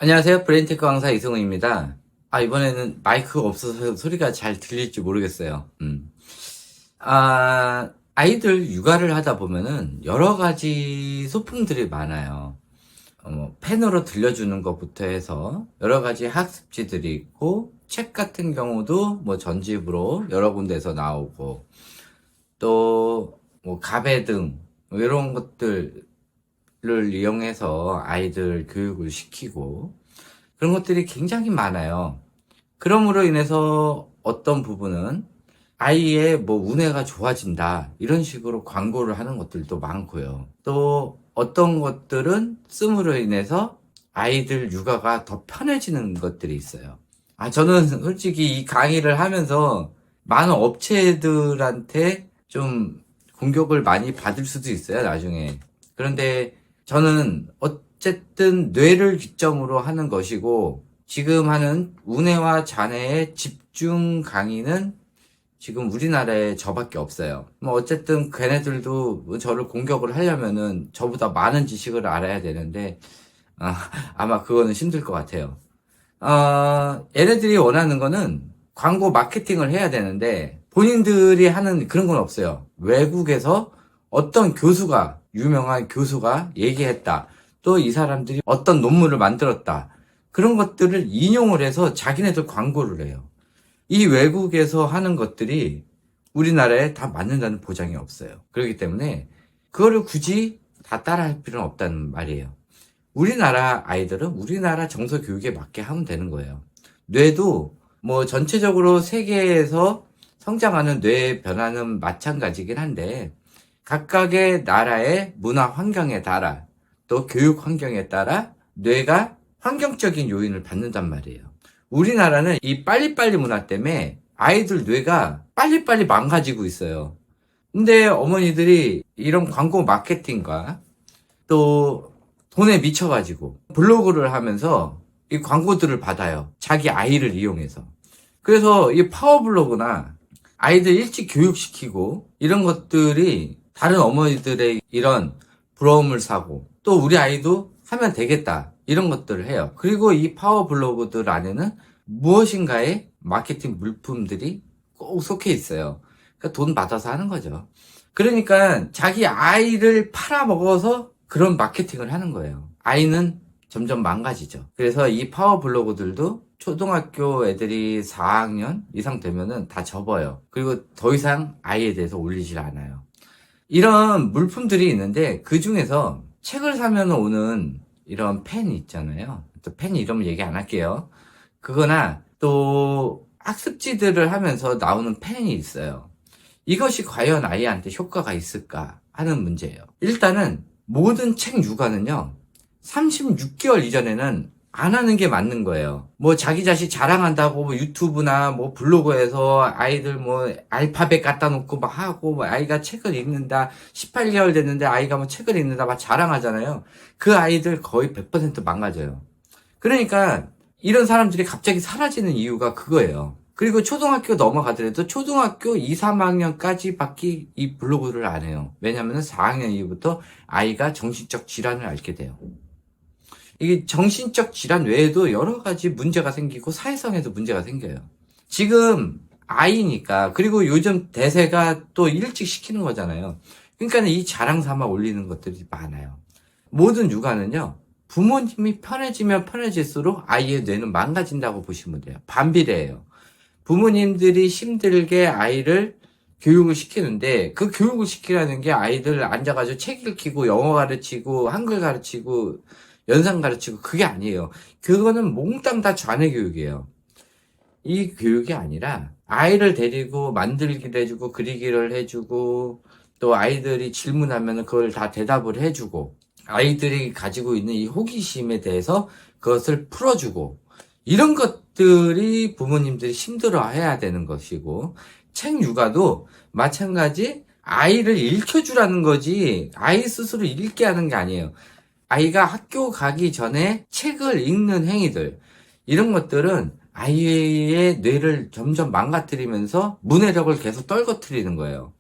안녕하세요. 브레인테크 강사 이승훈입니다. 이번에는 마이크가 없어서 소리가 잘 들릴지 모르겠어요. 아이들 육아를 하다 보면은 여러 가지 소품들이 많아요. 펜으로 들려주는 것부터 해서 여러 가지 학습지들이 있고, 책 같은 경우도 뭐 전집으로 여러 군데서 나오고, 또 뭐 가배등, 뭐 이런 것들을 이용해서 아이들 교육을 시키고, 그런 것들이 굉장히 많아요. 그럼으로 인해서 어떤 부분은 아이의 뭐 운해가 좋아진다, 이런 식으로 광고를 하는 것들도 많고요. 또 어떤 것들은 씀으로 인해서 아이들 육아가 더 편해지는 것들이 있어요. 저는 솔직히 이 강의를 하면서 많은 업체들한테 좀 공격을 많이 받을 수도 있어요, 나중에. 그런데 저는 어쨌든 뇌를 기점으로 하는 것이고, 지금 하는 운해와 잔해의 집중 강의는 지금 우리나라에 저밖에 없어요. 뭐 어쨌든 걔네들도 저를 공격을 하려면은 저보다 많은 지식을 알아야 되는데, 아마 그거는 힘들 것 같아요. 얘네들이 원하는 거는 광고 마케팅을 해야 되는데, 본인들이 하는 그런 건 없어요. 외국에서 어떤 교수가, 유명한 교수가 얘기했다. 또 이 사람들이 어떤 논문을 만들었다. 그런 것들을 인용을 해서 자기네들 광고를 해요. 이 외국에서 하는 것들이 우리나라에 다 맞는다는 보장이 없어요. 그렇기 때문에 그거를 굳이 다 따라할 필요는 없다는 말이에요. 우리나라 아이들은 우리나라 정서 교육에 맞게 하면 되는 거예요. 뇌도 뭐 전체적으로 세계에서 성장하는 뇌의 변화는 마찬가지긴 한데, 각각의 나라의 문화 환경에 따라, 또 교육 환경에 따라 뇌가 환경적인 요인을 받는단 말이에요. 우리나라는 이 빨리빨리 문화 때문에 아이들 뇌가 빨리빨리 망가지고 있어요. 근데 어머니들이 이런 광고 마케팅과 또 돈에 미쳐가지고 블로그를 하면서 이 광고들을 받아요. 자기 아이를 이용해서. 그래서 이 파워블로그나 아이들 일찍 교육시키고 이런 것들이 다른 어머니들의 이런 부러움을 사고, 또 우리 아이도 하면 되겠다, 이런 것들을 해요. 그리고 이 파워블로그들 안에는 무엇인가의 마케팅 물품들이 꼭 속해 있어요. 그러니까 돈 받아서 하는 거죠. 그러니까 자기 아이를 팔아먹어서 그런 마케팅을 하는 거예요. 아이는 점점 망가지죠. 그래서 이 파워블로그들도 초등학교 애들이 4학년 이상 되면은 다 접어요. 그리고 더 이상 아이에 대해서 올리질 않아요. 이런 물품들이 있는데, 그 중에서 책을 사면 오는 이런 펜 있잖아요. 또 펜 이름 얘기 안 할게요. 그거나 또 학습지들을 하면서 나오는 펜이 있어요. 이것이 과연 아이한테 효과가 있을까 하는 문제예요. 일단은 모든 책 육아는요, 36개월 이전에는 안 하는 게 맞는 거예요. 뭐 자기 자식 자랑한다고 뭐 유튜브나 뭐 블로그에서 아이들 뭐 알파벳 갖다 놓고 막 하고, 뭐 아이가 책을 읽는다, 18개월 됐는데 아이가 뭐 책을 읽는다 막 자랑하잖아요. 그 아이들 거의 100% 망가져요. 그러니까 이런 사람들이 갑자기 사라지는 이유가 그거예요. 그리고 초등학교 넘어가더라도 초등학교 2, 3학년까지 밖에 이 블로그를 안 해요. 왜냐면 4학년 이후부터 아이가 정신적 질환을 앓게 돼요. 이게 정신적 질환 외에도 여러 가지 문제가 생기고 사회성에도 문제가 생겨요. 지금 아이니까, 그리고 요즘 대세가 또 일찍 시키는 거잖아요. 그러니까 이 자랑 삼아 올리는 것들이 많아요. 모든 육아는요, 부모님이 편해지면 편해질수록 아이의 뇌는 망가진다고 보시면 돼요. 반비례해요. 부모님들이 힘들게 아이를 교육을 시키는데, 그 교육을 시키라는 게 아이들 앉아가지고 책 읽히고 영어 가르치고 한글 가르치고 연상 가르치고 그게 아니에요. 그거는 몽땅 다 좌뇌 교육이에요. 이 교육이 아니라 아이를 데리고 만들기를 해주고 그리기를 해주고, 또 아이들이 질문하면 그걸 다 대답을 해주고, 아이들이 가지고 있는 이 호기심에 대해서 그것을 풀어주고, 이런 것들이 부모님들이 힘들어 해야 되는 것이고, 책 육아도 마찬가지 아이를 읽혀주라는 거지 아이 스스로 읽게 하는 게 아니에요. 아이가 학교 가기 전에 책을 읽는 행위들, 이런 것들은 아이의 뇌를 점점 망가뜨리면서 문해력을 계속 떨궈뜨리는 거예요.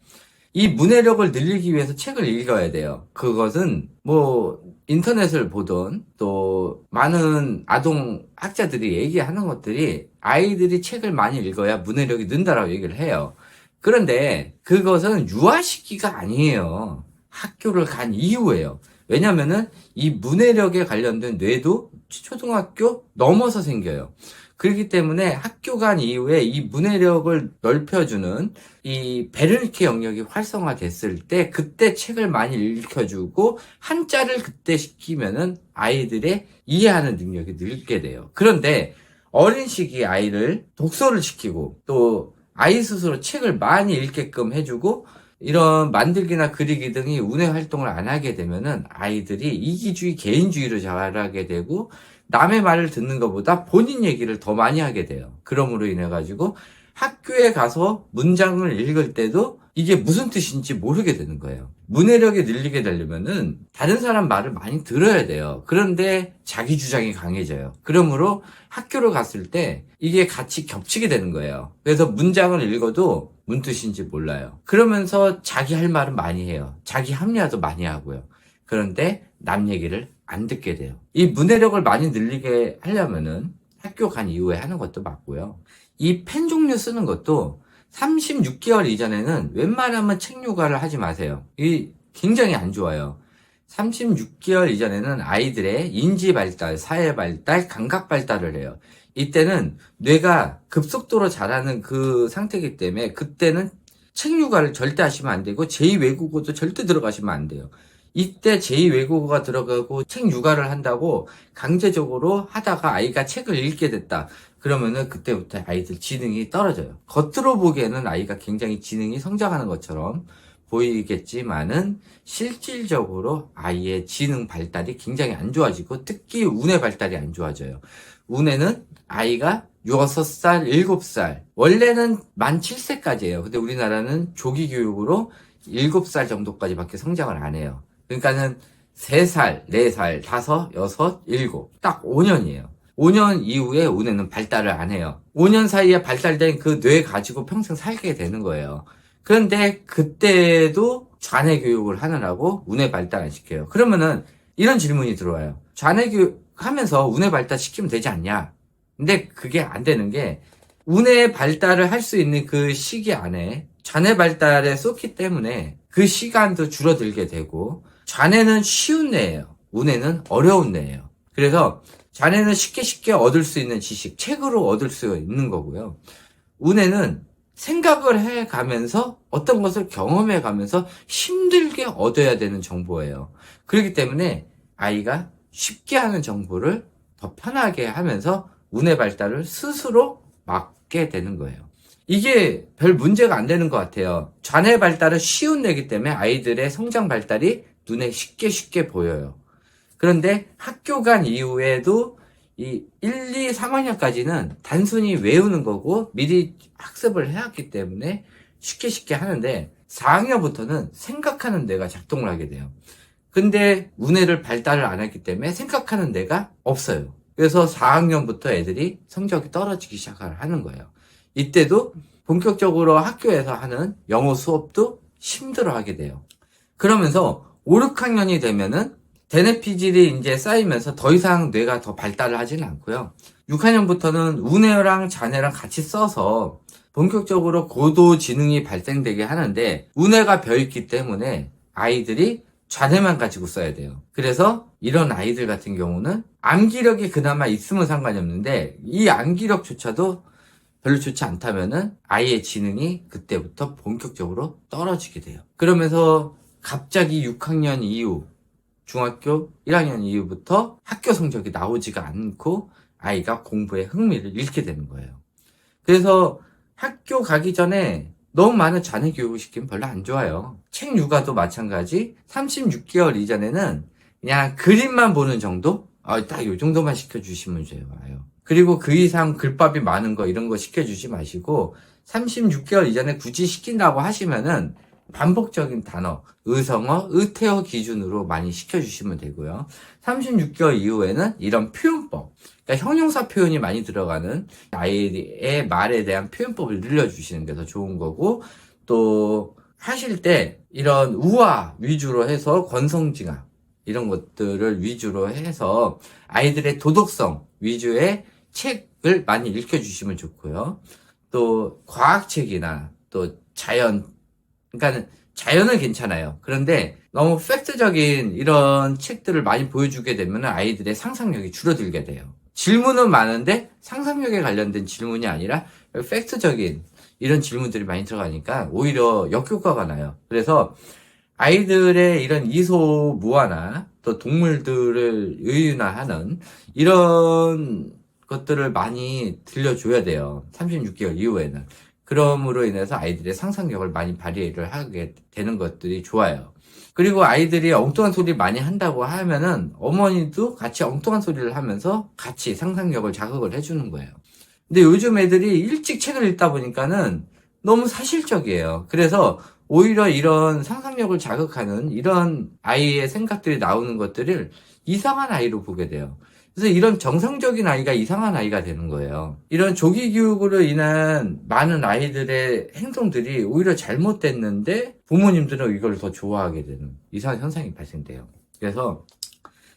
이 문해력을 늘리기 위해서 책을 읽어야 돼요. 그것은 뭐 인터넷을 보던 또 많은 아동 학자들이 얘기하는 것들이 아이들이 책을 많이 읽어야 문해력이 는다라고 얘기를 해요. 그런데 그것은 유아 시기가 아니에요. 학교를 간 이후에요. 왜냐면은 이 문해력에 관련된 뇌도 초등학교 넘어서 생겨요. 그렇기 때문에 학교 간 이후에 이 문해력을 넓혀주는 이 베르니케 영역이 활성화됐을 때 그때 책을 많이 읽혀주고 한자를 그때 시키면은 아이들의 이해하는 능력이 늘게 돼요. 그런데 어린 시기 아이를 독서를 시키고 또 아이 스스로 책을 많이 읽게끔 해주고 이런 만들기나 그리기 등이 운해 활동을 안 하게 되면은 아이들이 이기주의, 개인주의로 자라게 되고 남의 말을 듣는 것보다 본인 얘기를 더 많이 하게 돼요. 그러므로 인해 가지고 학교에 가서 문장을 읽을 때도 이게 무슨 뜻인지 모르게 되는 거예요. 문해력이 늘리게 되려면은 다른 사람 말을 많이 들어야 돼요. 그런데 자기 주장이 강해져요. 그러므로 학교를 갔을 때 이게 같이 겹치게 되는 거예요. 그래서 문장을 읽어도 무슨 뜻인지 몰라요. 그러면서 자기 할 말은 많이 해요. 자기 합리화도 많이 하고요. 그런데 남 얘기를 안 듣게 돼요. 이 문해력을 많이 늘리게 하려면은 학교 간 이후에 하는 것도 맞고요. 이 펜 종류 쓰는 것도 36개월 이전에는 웬만하면 책 육아를 하지 마세요. 이 굉장히 안 좋아요. 36개월 이전에는 아이들의 인지 발달, 사회 발달, 감각 발달을 해요. 이때는 뇌가 급속도로 자라는 그 상태이기 때문에 그때는 책 육아를 절대 하시면 안 되고 제2외국어도 절대 들어가시면 안 돼요. 이때 제2외국어가 들어가고 책 육아를 한다고 강제적으로 하다가 아이가 책을 읽게 됐다. 그러면은 그때부터 아이들 지능이 떨어져요. 겉으로 보기에는 아이가 굉장히 지능이 성장하는 것처럼 보이겠지만은 실질적으로 아이의 지능 발달이 굉장히 안 좋아지고 특히 운의 발달이 안 좋아져요. 운에는 아이가 6살, 7살, 원래는 만 7세까지예요. 근데 우리나라는 조기 교육으로 7살 정도까지밖에 성장을 안 해요. 그러니까는 3살, 4살, 5, 6, 7, 딱 5년이에요. 5년 이후에 운에는 발달을 안 해요. 5년 사이에 발달된 그 뇌 가지고 평생 살게 되는 거예요. 그런데 그때도 좌뇌 교육을 하느라고 운의 발달 안 시켜요. 그러면은 이런 질문이 들어와요. 좌뇌 교육 하면서 운의 발달 시키면 되지 않냐? 근데 그게 안 되는 게 운의 발달을 할 수 있는 그 시기 안에 좌뇌 발달에 쏟기 때문에 그 시간도 줄어들게 되고 좌뇌는 쉬운 뇌예요. 운에는 어려운 뇌예요. 그래서 좌뇌는 쉽게 얻을 수 있는 지식, 책으로 얻을 수 있는 거고요. 운에는 생각을 해가면서 어떤 것을 경험해가면서 힘들게 얻어야 되는 정보예요. 그렇기 때문에 아이가 쉽게 하는 정보를 더 편하게 하면서 운의 발달을 스스로 막게 되는 거예요. 이게 별 문제가 안 되는 것 같아요. 좌뇌 발달은 쉬운 뇌이기 때문에 아이들의 성장 발달이 눈에 쉽게 보여요. 그런데 학교 간 이후에도 이 1, 2, 3학년까지는 단순히 외우는 거고 미리 학습을 해왔기 때문에 쉽게 하는데 4학년부터는 생각하는 뇌가 작동을 하게 돼요. 근데 운해를 발달을 안 했기 때문에 생각하는 뇌가 없어요. 그래서 4학년부터 애들이 성적이 떨어지기 시작하는 거예요. 이때도 본격적으로 학교에서 하는 영어 수업도 힘들어하게 돼요. 그러면서 5, 6학년이 되면은 대뇌 피질이 이제 쌓이면서 더 이상 뇌가 더 발달을 하지는 않고요. 6학년부터는 운해랑 좌뇌랑 같이 써서 본격적으로 고도 지능이 발생되게 하는데 운해가 벼있기 때문에 아이들이 좌뇌만 가지고 써야 돼요. 그래서 이런 아이들 같은 경우는 암기력이 그나마 있으면 상관이 없는데 이 암기력조차도 별로 좋지 않다면은 아이의 지능이 그때부터 본격적으로 떨어지게 돼요. 그러면서 갑자기 6학년 이후 중학교 1학년 이후부터 학교 성적이 나오지가 않고 아이가 공부에 흥미를 잃게 되는 거예요. 그래서 학교 가기 전에 너무 많은 좌뇌 교육을 시키면 별로 안 좋아요. 책 육아도 마찬가지 36개월 이전에는 그냥 그림만 보는 정도? 딱 요 정도만 시켜주시면 좋아요. 그리고 그 이상 글밥이 많은 거 이런 거 시켜주지 마시고 36개월 이전에 굳이 시킨다고 하시면은 반복적인 단어, 의성어, 의태어 기준으로 많이 시켜주시면 되고요. 36개월 이후에는 이런 표현법, 그러니까 형용사 표현이 많이 들어가는 아이의 말에 대한 표현법을 늘려주시는 게 더 좋은 거고 또 하실 때 이런 우화 위주로 해서 권성징악 이런 것들을 위주로 해서 아이들의 도덕성 위주의 책을 많이 읽혀주시면 좋고요. 또 과학책이나 또 자연, 그러니까 자연은 괜찮아요. 그런데 너무 팩트적인 이런 책들을 많이 보여주게 되면 아이들의 상상력이 줄어들게 돼요. 질문은 많은데 상상력에 관련된 질문이 아니라 팩트적인 이런 질문들이 많이 들어가니까 오히려 역효과가 나요. 그래서 아이들의 이런 이소무화나 또 동물들을 의윤화하는 이런 것들을 많이 들려줘야 돼요. 36개월 이후에는. 그럼으로 인해서 아이들의 상상력을 많이 발휘를 하게 되는 것들이 좋아요. 그리고 아이들이 엉뚱한 소리 많이 한다고 하면은 어머니도 같이 엉뚱한 소리를 하면서 같이 상상력을 자극을 해주는 거예요. 근데 요즘 애들이 일찍 책을 읽다 보니까는 너무 사실적이에요. 그래서 오히려 이런 상상력을 자극하는 이런 아이의 생각들이 나오는 것들을 이상한 아이로 보게 돼요. 그래서 이런 정상적인 아이가 이상한 아이가 되는 거예요. 이런 조기 교육으로 인한 많은 아이들의 행동들이 오히려 잘못됐는데 부모님들은 이걸 더 좋아하게 되는 이상한 현상이 발생돼요. 그래서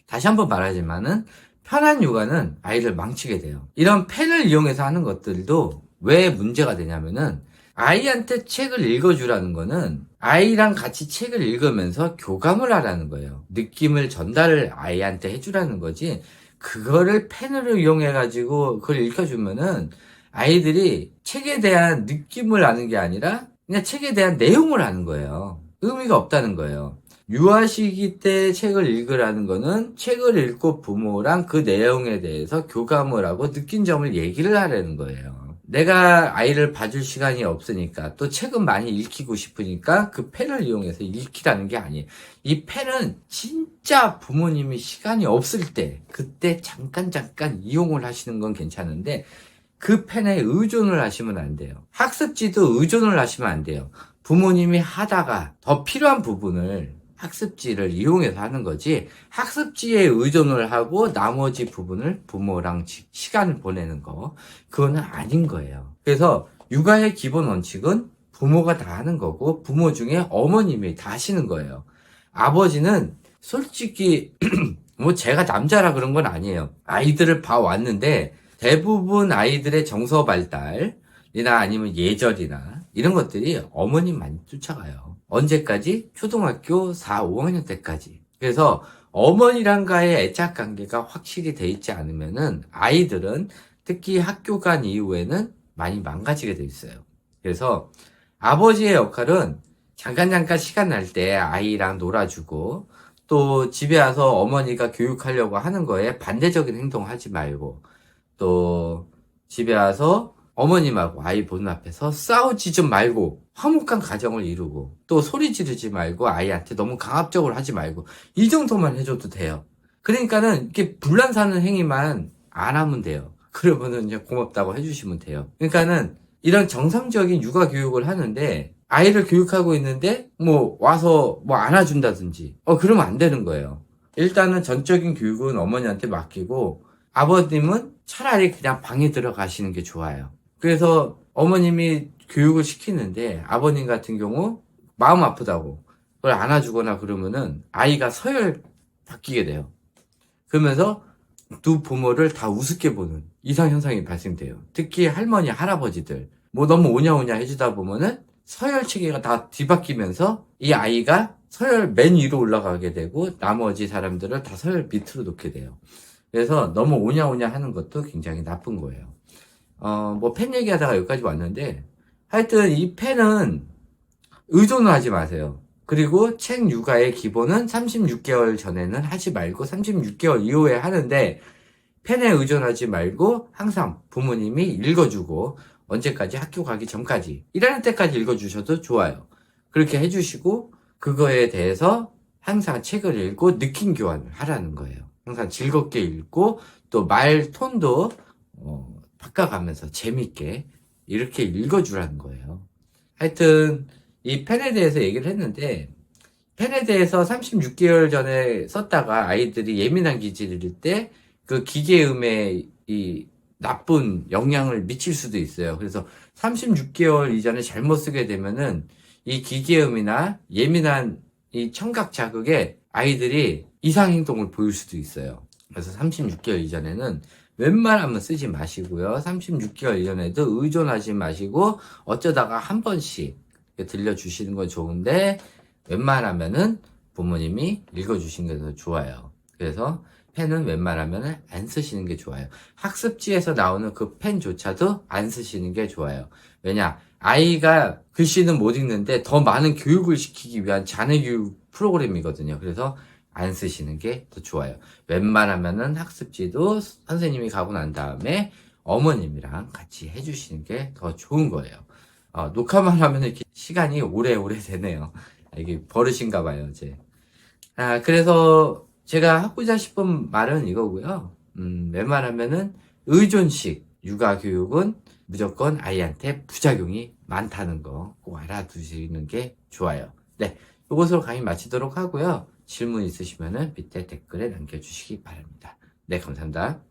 다시 한번 말하지만은 편한 육아는 아이를 망치게 돼요. 이런 펜을 이용해서 하는 것들도 왜 문제가 되냐면은 아이한테 책을 읽어주라는 거는 아이랑 같이 책을 읽으면서 교감을 하라는 거예요. 느낌을 전달을 아이한테 해주라는 거지. 그거를 펜으로 이용해가지고 그걸 읽혀주면은 아이들이 책에 대한 느낌을 아는 게 아니라 그냥 책에 대한 내용을 아는 거예요. 의미가 없다는 거예요. 유아 시기 때 책을 읽으라는 거는 책을 읽고 부모랑 그 내용에 대해서 교감을 하고 느낀 점을 얘기를 하라는 거예요. 내가 아이를 봐줄 시간이 없으니까 또 책은 많이 읽히고 싶으니까 그 펜을 이용해서 읽히라는 게 아니에요. 이 펜은 진짜 부모님이 시간이 없을 때 그때 잠깐 이용을 하시는 건 괜찮은데 그 펜에 의존을 하시면 안 돼요. 학습지도 의존을 하시면 안 돼요. 부모님이 하다가 더 필요한 부분을 학습지를 이용해서 하는 거지 학습지에 의존을 하고 나머지 부분을 부모랑 시간을 보내는 거 그거는 아닌 거예요. 그래서 육아의 기본 원칙은 부모가 다 하는 거고 부모 중에 어머님이 다 하시는 거예요. 아버지는 솔직히 뭐 제가 남자라 그런 건 아니에요. 아이들을 봐왔는데 대부분 아이들의 정서 발달이나 아니면 예절이나 이런 것들이 어머님 많이 쫓아가요. 언제까지? 초등학교 4, 5학년 때까지. 그래서 어머니랑과의 애착 관계가 확실히 돼 있지 않으면은 아이들은 특히 학교 간 이후에는 많이 망가지게 돼 있어요. 그래서 아버지의 역할은 잠깐 시간 날 때 아이랑 놀아주고 또 집에 와서 어머니가 교육하려고 하는 거에 반대적인 행동 하지 말고 또 집에 와서 어머님하고 아이 보는 앞에서 싸우지 좀 말고 화목한 가정을 이루고 또 소리 지르지 말고 아이한테 너무 강압적으로 하지 말고 이 정도만 해줘도 돼요. 그러니까는 이렇게 불란사는 행위만 안 하면 돼요. 그러면은 이제 고맙다고 해주시면 돼요. 그러니까는 이런 정상적인 육아 교육을 하는데 아이를 교육하고 있는데 뭐 와서 뭐 안아준다든지 그러면 안 되는 거예요. 일단은 전적인 교육은 어머니한테 맡기고 아버님은 차라리 그냥 방에 들어가시는 게 좋아요. 그래서 어머님이 교육을 시키는데 아버님 같은 경우 마음 아프다고 그걸 안아주거나 그러면은 아이가 서열 바뀌게 돼요. 그러면서 두 부모를 다 우습게 보는 이상 현상이 발생돼요. 특히 할머니, 할아버지들 뭐 너무 오냐오냐 해주다 보면은 서열 체계가 다 뒤바뀌면서 이 아이가 서열 맨 위로 올라가게 되고 나머지 사람들을 다 서열 밑으로 놓게 돼요. 그래서 너무 오냐오냐 하는 것도 굉장히 나쁜 거예요. 뭐 펜 얘기하다가 여기까지 왔는데 하여튼 이 펜은 의존을 하지 마세요. 그리고 책 육아의 기본은 36개월 전에는 하지 말고 36개월 이후에 하는데 펜에 의존하지 말고 항상 부모님이 읽어주고 언제까지 학교 가기 전까지 일하는 때까지 읽어주셔도 좋아요. 그렇게 해주시고 그거에 대해서 항상 책을 읽고 느낌 교환을 하라는 거예요. 항상 즐겁게 읽고 또 말 톤도 바꿔가면서 재밌게 이렇게 읽어주라는 거예요. 하여튼 이 펜에 대해서 얘기를 했는데 펜에 대해서 36개월 전에 썼다가 아이들이 예민한 기질일 때 그 기계음에 나쁜 영향을 미칠 수도 있어요. 그래서 36개월 이전에 잘못 쓰게 되면은 이 기계음이나 예민한 이 청각 자극에 아이들이 이상 행동을 보일 수도 있어요. 그래서 36개월 이전에는 웬만하면 쓰지 마시고요. 36개월 이전에도 의존하지 마시고 어쩌다가 한 번씩 들려주시는 건 좋은데 웬만하면은 부모님이 읽어주시는 게 더 좋아요. 그래서 펜은 웬만하면 안 쓰시는 게 좋아요. 학습지에서 나오는 그 펜조차도 안 쓰시는 게 좋아요. 왜냐? 아이가 글씨는 못 읽는데 더 많은 교육을 시키기 위한 자녀 교육 프로그램이거든요. 그래서 안 쓰시는 게 더 좋아요. 웬만하면은 학습지도 선생님이 가고 난 다음에 어머님이랑 같이 해주시는 게 더 좋은 거예요. 녹화만 하면 이렇게 시간이 오래오래 되네요. 이게 버릇인가 봐요, 이제. 그래서 제가 하고자 싶은 말은 이거고요. 웬만하면은 의존식 육아교육은 무조건 아이한테 부작용이 많다는 거 꼭 알아두시는 게 좋아요. 네, 이것으로 강의 마치도록 하고요. 질문 있으시면은 밑에 댓글에 남겨주시기 바랍니다. 네, 감사합니다.